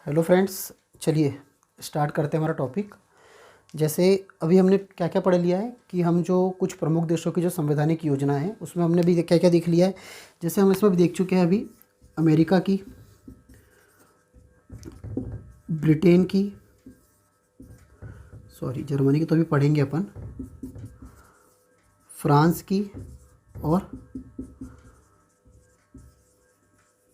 Hello friends, चलिए start करते हैं हमारा टॉपिक। जैसे अभी हमने क्या क्या पढ़ लिया है कि हम जो कुछ प्रमुख देशों की जो संवैधानिक योजना है उसमें हमने भी क्या क्या देख लिया है। जैसे हम इसमें भी देख चुके हैं अभी अमेरिका की, ब्रिटेन की, जर्मनी की तो अभी पढ़ेंगे अपन, फ्रांस की और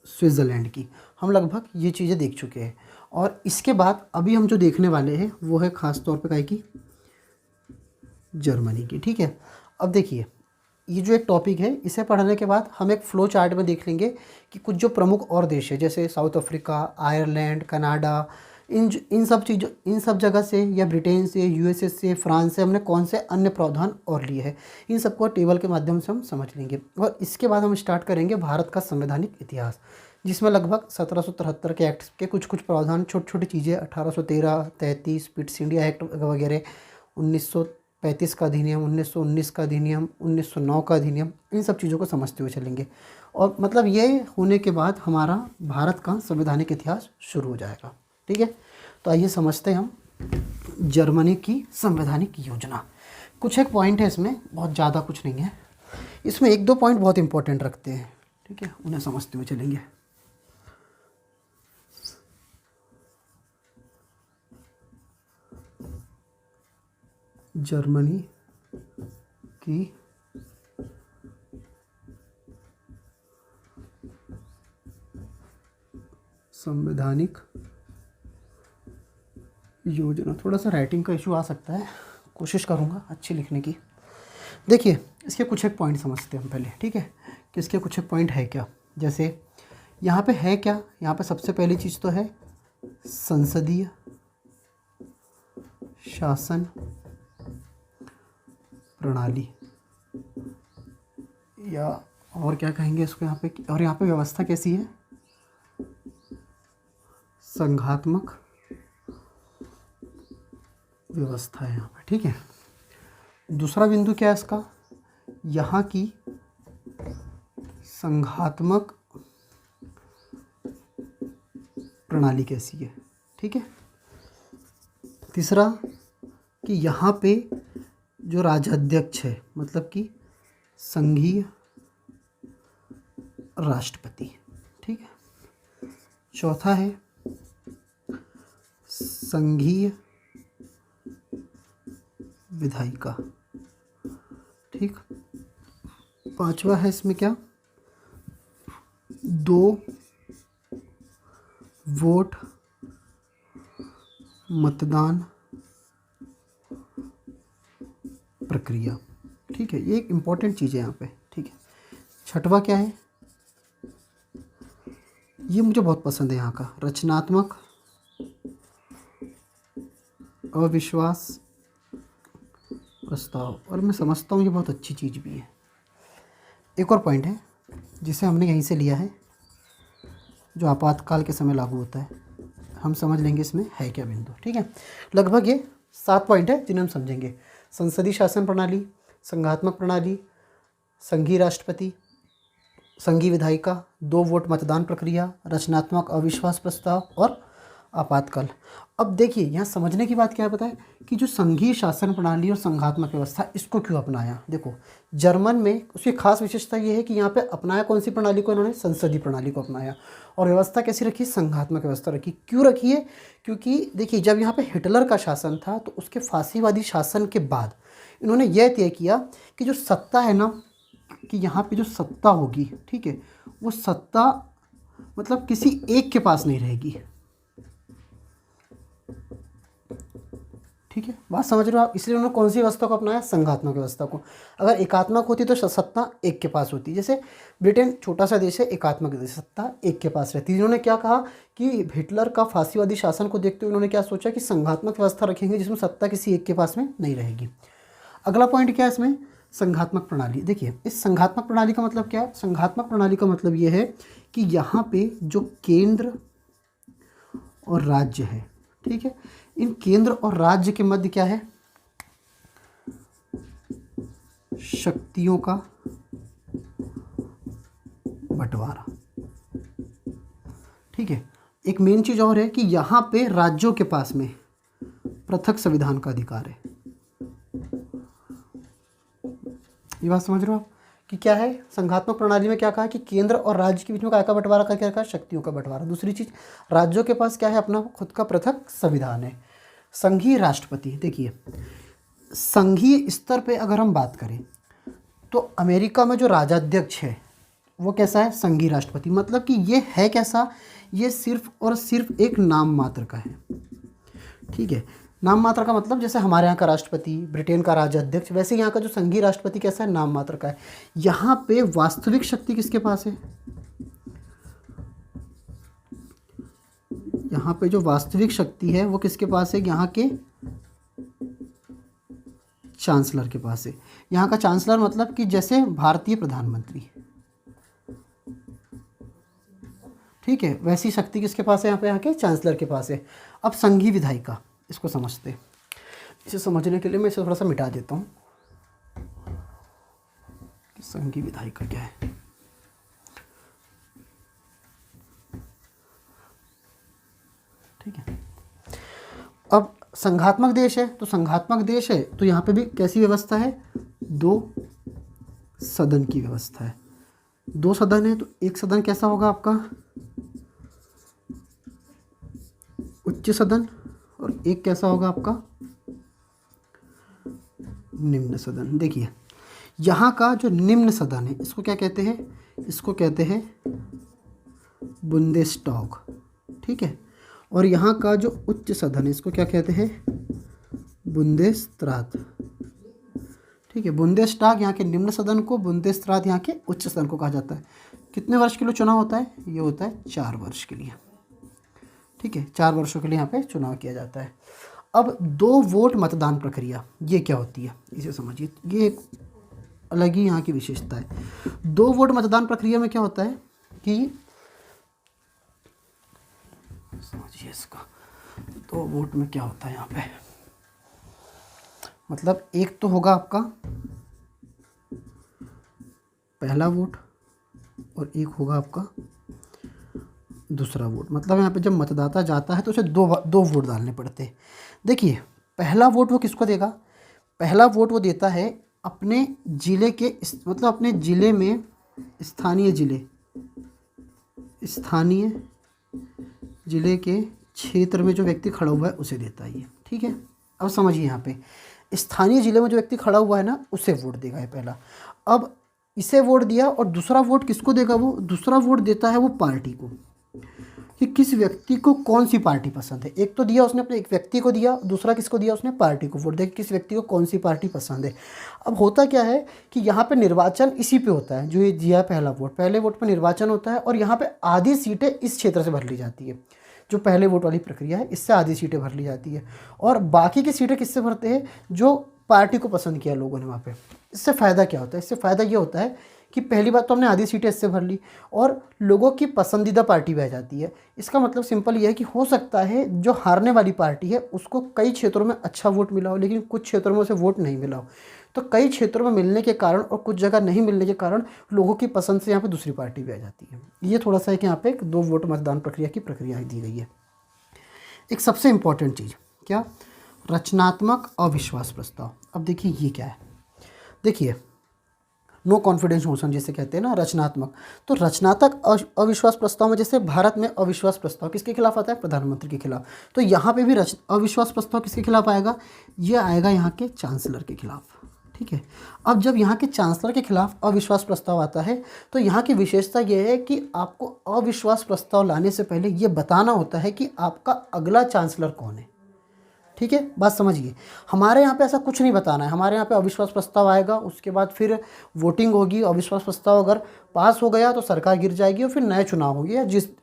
स्विट्ज़रलैंड की। हम लगभग ये चीज़ें देख चुके हैं। और इसके बाद अभी हम जो देखने वाले हैं वो है ख़ास तौर पे काय की, जर्मनी की। ठीक है, अब देखिए ये जो एक टॉपिक है इसे पढ़ने के बाद हम एक फ्लो चार्ट में देख लेंगे कि कुछ जो प्रमुख और देश है जैसे साउथ अफ्रीका, आयरलैंड, कनाडा, इन सब जगह से या ब्रिटेन से, यूएसए से, फ्रांस से हमने कौन से अन्य प्रावधान और लिए हैं, इन सबको टेबल के माध्यम से हम समझ लेंगे। और इसके बाद हम स्टार्ट करेंगे भारत का संवैधानिक इतिहास, जिसमें लगभग 1773 के एक्ट के कुछ कुछ प्रावधान, छोटी छोटी चीज़ें, 1813, 33, पिट्स इंडिया एक्ट वगैरह, 1935 का अधिनियम, 1919 का अधिनियम, 1909 का अधिनियम, इन सब चीज़ों को समझते हुए चलेंगे। और मतलब ये होने के बाद हमारा भारत का संवैधानिक इतिहास शुरू हो जाएगा। ठीक है, तो आइए समझते हैं हम जर्मनी की संवैधानिक योजना। कुछ एक पॉइंट है इसमें, बहुत ज़्यादा कुछ नहीं है इसमें, एक दो पॉइंट बहुत इंपॉर्टेंट रखते हैं। ठीक है, उन्हें समझते हुए चलेंगे। जर्मनी की संवैधानिक योजना, थोड़ा सा राइटिंग का इशू आ सकता है, कोशिश करूँगा अच्छी लिखने की। देखिए इसके कुछ एक पॉइंट समझते हैं हम पहले। ठीक है, कि इसके कुछ एक पॉइंट है क्या। जैसे यहाँ पे है क्या, यहाँ पे सबसे पहली चीज़ तो है संसदीय शासन प्रणाली, या और क्या कहेंगे इसको यहाँ पे, और यहाँ पे व्यवस्था कैसी है, संघात्मक व्यवस्था है यहाँ पे। ठीक है, दूसरा बिंदु क्या है इसका, यहाँ की संघात्मक प्रणाली कैसी है। ठीक है, तीसरा कि यहाँ पे जो राजाध्यक्ष है मतलब कि संघीय राष्ट्रपति। ठीक है, चौथा है संघीय विधायिका। ठीक, पांचवा है इसमें क्या, 2 वोट मतदान प्रक्रिया। ठीक है, ये एक इम्पॉर्टेंट चीज़ है यहाँ पे। ठीक है, छठवा क्या है, ये मुझे बहुत पसंद है यहाँ का, रचनात्मक अविश्वास प्रस्ताव, और मैं समझता हूँ ये बहुत अच्छी चीज़ भी है। एक और पॉइंट है जिसे हमने यहीं से लिया है, जो आपातकाल के समय लागू होता है, हम समझ लेंगे इसमें है क्या बिंदु। ठीक है, लगभग ये 7 पॉइंट है जिन्हें हम समझेंगे। संसदीय शासन प्रणाली, संघात्मक प्रणाली, संघीय राष्ट्रपति, संघीय विधायिका, 2 वोट मतदान प्रक्रिया, रचनात्मक अविश्वास प्रस्ताव और आपातकाल। अब देखिए यहाँ समझने की बात क्या है पता है, कि जो संघीय शासन प्रणाली और संघात्मक व्यवस्था, इसको क्यों अपनाया। देखो जर्मन में उसकी खास विशेषता ये है कि यहाँ पे अपनाया कौन सी प्रणाली को, इन्होंने संसदीय प्रणाली को अपनाया। और व्यवस्था कैसी रखी, संघात्मक व्यवस्था रखी। क्यों रखी है, क्योंकि देखिए जब यहाँ पे हिटलर का शासन था तो उसके फांसीवादी शासन के बाद इन्होंने यह तय किया कि जो सत्ता है ना, कि यहाँ पे जो सत्ता होगी, ठीक है, वो सत्ता मतलब किसी एक के पास नहीं रहेगी। ठीक है, बात समझ रहे हो आप, इसलिए उन्होंने कौन सी व्यवस्था को अपनाया, संघात्मक व्यवस्था को। अगर एकात्मक होती तो सत्ता एक के पास होती, जैसे ब्रिटेन छोटा सा देश है, एकात्मक देश, सत्ता एक के पास रहती। इन्होंने क्या कहा कि हिटलर का फांसीवादी शासन को देखते हुए उन्होंने क्या सोचा कि संघात्मक व्यवस्था रखेंगे जिसमें सत्ता किसी एक के पास में नहीं रहेगी। अगला पॉइंट क्या है इसमें, संघात्मक प्रणाली। देखिए इस संघात्मक प्रणाली का मतलब क्या है, संघात्मक प्रणाली का मतलब ये है कि यहाँ पे जो केंद्र और राज्य है, ठीक है, इन केंद्र और राज्य के मध्य क्या है, शक्तियों का बंटवारा। ठीक है, एक मेन चीज़ और है कि यहाँ पे राज्यों के पास में पृथक संविधान का अधिकार है। ये बात समझ रहे हो आप कि क्या है, संघात्मक प्रणाली में क्या कहा कि केंद्र और राज्य के बीच में का बंटवारा का क्या कहा, शक्तियों का बंटवारा। दूसरी चीज़, राज्यों के पास क्या है, अपना खुद का पृथक संविधान है। संघीय राष्ट्रपति, देखिए संघीय स्तर पे अगर हम बात करें तो अमेरिका में जो राजाध्यक्ष है वो कैसा है, संघीय राष्ट्रपति। मतलब कि ये है कैसा, ये सिर्फ और सिर्फ एक नाम मात्र का है। ठीक है, नाम मात्र का मतलब जैसे हमारे यहाँ का राष्ट्रपति, ब्रिटेन का राजाध्यक्ष, वैसे यहाँ का जो संघीय राष्ट्रपति कैसा है, नाम मात्र का है। यहाँ पे वास्तविक शक्ति किसके पास है, यहाँ पे जो वास्तविक शक्ति है वो किसके पास है, यहाँ के चांसलर के पास है। यहाँ का चांसलर मतलब कि जैसे भारतीय प्रधानमंत्री, ठीक है, वैसी शक्ति किसके पास है, यहाँ पे यहाँ के चांसलर के पास है। अब संघीय विधायिका, इसको समझते, इसे समझने के लिए मैं इसे थोड़ा सा मिटा देता हूँ कि संघीय विधायिका क्या है। ठीक है, अब संघात्मक देश है तो संघात्मक देश है तो यहाँ पे भी कैसी व्यवस्था है, 2 सदन की व्यवस्था है। 2 सदन है तो एक सदन कैसा होगा आपका, उच्च सदन, और एक कैसा होगा आपका, निम्न सदन। देखिए यहाँ का जो निम्न सदन है इसको क्या कहते हैं, इसको कहते हैं बुंदेसटैग। ठीक है, और यहाँ का जो उच्च सदन है इसको क्या कहते हैं, बुंदेसरात। ठीक है, बुंदेसटैग यहाँ के निम्न सदन को, बुंदेसरात यहाँ के उच्च सदन को कहा जाता है। कितने वर्ष के लिए चुनाव होता है, ये होता है 4 वर्ष के लिए। ठीक है, 4 वर्षों के लिए यहाँ पे चुनाव किया जाता है। अब 2 वोट मतदान प्रक्रिया, ये क्या होती है, इसे समझिए, ये एक अलग ही यहाँ की विशेषता है। 2 वोट मतदान प्रक्रिया में क्या होता है कि, समझिए इसका, 2 वोट में क्या होता है यहाँ पे, मतलब एक तो होगा आपका पहला वोट और एक होगा आपका दूसरा वोट। मतलब यहाँ पे जब मतदाता जाता है तो उसे दो वोट डालने पड़ते हैं। देखिए पहला वोट वो किसको देगा, पहला वोट वो देता है अपने ज़िले के, मतलब अपने ज़िले में स्थानीय ज़िले के क्षेत्र में जो व्यक्ति खड़ा हुआ है उसे देता है ये। ठीक है, अब समझिए यहाँ पे स्थानीय ज़िले में जो व्यक्ति खड़ा हुआ है ना उसे वोट देगा ये पहला। अब इसे वोट दिया और दूसरा वोट किसको देगा, वो दूसरा वोट देता है वो पार्टी को, कि किस व्यक्ति को कौन सी पार्टी पसंद है। एक तो दिया उसने अपने एक व्यक्ति को दिया, दूसरा किसको दिया, उसने पार्टी को वोट दिया कि किस व्यक्ति को कौन सी पार्टी पसंद है। अब होता क्या है कि यहाँ पे निर्वाचन इसी पे होता है, जो ये दिया पहला वोट, पहले वोट पे निर्वाचन होता है और यहाँ पे आधी सीटें इस क्षेत्र से भर ली जाती है। जो पहले वोट वाली प्रक्रिया है इससे आधी सीटें भर ली जाती है और बाकी की सीटें किससे भरते हैं, जो पार्टी को पसंद किया लोगों ने वहाँ पे। इससे फ़ायदा क्या होता है, इससे फ़ायदा ये होता है कि पहली बात तो हमने आधी सीटें इससे भर ली और लोगों की पसंदीदा पार्टी भी आ जाती है। इसका मतलब सिंपल ये है कि हो सकता है जो हारने वाली पार्टी है उसको कई क्षेत्रों में अच्छा वोट मिला हो, लेकिन कुछ क्षेत्रों में उसे वोट नहीं मिला हो। तो कई क्षेत्रों में मिलने के कारण और कुछ जगह नहीं मिलने के कारण लोगों की पसंद से यहाँ पे दूसरी पार्टी भी आ जाती है। ये थोड़ा सा है कि यहाँ पे एक 2 वोट मतदान प्रक्रिया की प्रक्रिया दी गई है। एक सबसे इम्पॉर्टेंट चीज़ क्या, रचनात्मक अविश्वास प्रस्ताव। अब देखिए ये क्या है, देखिए नो कॉन्फिडेंस मोशन जिसे कहते हैं ना, रचनात्मक। तो रचनात्मक अविश्वास प्रस्ताव में जैसे भारत में अविश्वास प्रस्ताव किसके खिलाफ आता है, प्रधानमंत्री के खिलाफ। तो यहाँ पे भी अविश्वास प्रस्ताव किसके खिलाफ आएगा, ये आएगा यहाँ के चांसलर के खिलाफ। ठीक है, अब जब यहाँ के चांसलर के खिलाफ अविश्वास प्रस्ताव आता है तो यहाँ की विशेषता ये है कि आपको अविश्वास प्रस्ताव लाने से पहले ये बताना होता है कि आपका अगला चांसलर कौन है। ठीक है, बात समझिए। हमारे यहाँ पे ऐसा कुछ नहीं बताना है, हमारे यहाँ पे अविश्वास प्रस्ताव आएगा, उसके बाद फिर वोटिंग होगी, अविश्वास प्रस्ताव अगर पास हो गया तो सरकार गिर जाएगी और फिर नए चुनाव होंगे,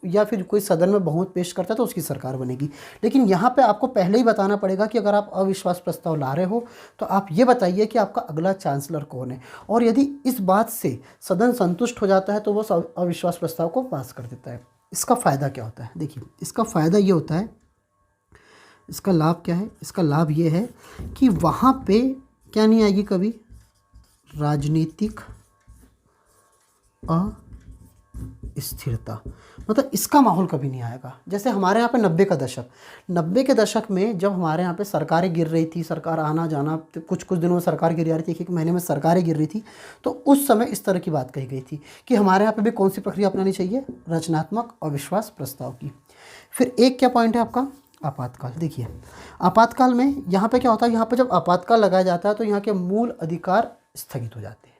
या फिर कोई सदन में बहुमत पेश करता है तो उसकी सरकार बनेगी। लेकिन यहाँ पे आपको पहले ही बताना पड़ेगा कि अगर आप अविश्वास प्रस्ताव ला रहे हो तो आप ये बताइए कि आपका अगला चांसलर कौन है, और यदि इस बात से सदन संतुष्ट हो जाता है तो वो अविश्वास प्रस्ताव को पास कर देता है। इसका फ़ायदा क्या होता है, देखिए इसका फ़ायदा ये होता है, इसका लाभ क्या है, इसका लाभ ये है कि वहाँ पे क्या नहीं आएगी कभी, राजनीतिक स्थिरता, मतलब इसका माहौल कभी नहीं आएगा। जैसे हमारे यहाँ पे 90 के दशक में जब हमारे यहाँ पे सरकारें गिर रही थी, सरकार आना जाना, तो कुछ दिनों में सरकार गिर जा रही थी, एक महीने में सरकारें गिर रही थी, तो उस समय इस तरह की बात कही गई थी कि हमारे यहाँ पे भी कौन सी प्रक्रिया अपनानी चाहिए, रचनात्मक अविश्वास प्रस्ताव की। फिर एक क्या पॉइंट है आपका, आपातकाल। देखिए आपातकाल में यहाँ पे क्या होता है, यहाँ पे जब आपातकाल लगाया जाता है तो यहाँ के मूल अधिकार स्थगित हो जाते हैं।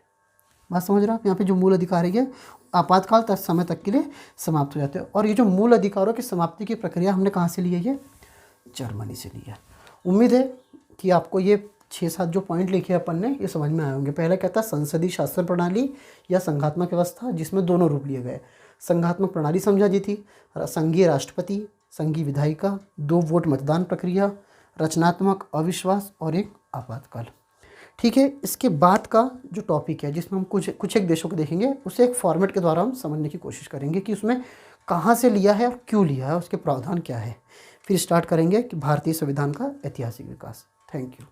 बात समझ रहे हो आप, यहाँ पे जो मूल अधिकार है ये आपातकाल तक समय तक के लिए समाप्त हो जाते हैं। और ये जो मूल अधिकारों की समाप्ति की प्रक्रिया हमने कहाँ से ली है, ये जर्मनी से ली है। उम्मीद है कि आपको ये 6-7 जो पॉइंट लिखे अपन ने ये समझ में आए होंगे। पहले कहता है संसदीय शासन प्रणाली या संघात्मक व्यवस्था, जिसमें दोनों रूप लिए गए। संघात्मक प्रणाली समझा जी थी, संघीय राष्ट्रपति, संघीय विधायिका, 2 वोट मतदान प्रक्रिया, रचनात्मक अविश्वास और एक आपातकाल। ठीक है, इसके बाद का जो टॉपिक है जिसमें हम कुछ एक देशों को देखेंगे, उसे एक फॉर्मेट के द्वारा हम समझने की कोशिश करेंगे कि उसमें कहाँ से लिया है और क्यों लिया है, उसके प्रावधान क्या है। फिर स्टार्ट करेंगे कि भारतीय संविधान का ऐतिहासिक विकास। Thank you.